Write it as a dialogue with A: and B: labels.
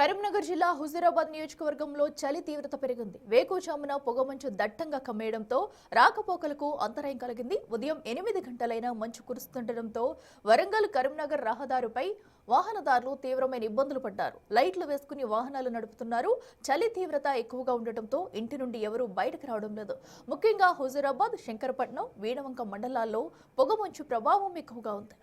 A: కరీంనగర్ జిల్లా హుజూరాబాద్ నియోజకవర్గంలో చలి తీవ్రత పెరిగింది. వేకువజామున పొగమంచు దట్టంగా కమ్మేయడంతో రాకపోకలకు అంతరాయం కలిగింది. ఉదయం 8 గంటలైనా మంచు కురుస్తుండటంతో వరంగల్ కరీంనగర్ రహదారిపై వాహనదారులు తీవ్రమైన ఇబ్బందులు పడ్డారు. లైట్లు వేసుకుని వాహనాలు నడుపుతున్నారు. చలి తీవ్రత ఎక్కువగా ఉండటంతో ఇంటి నుండి ఎవరూ బయటకు రావడం లేదు. ముఖ్యంగా హుజూరాబాద్, శంకరపట్నం, వీణవంక మండలాల్లో పొగమంచు ప్రభావం ఎక్కువగా ఉంది.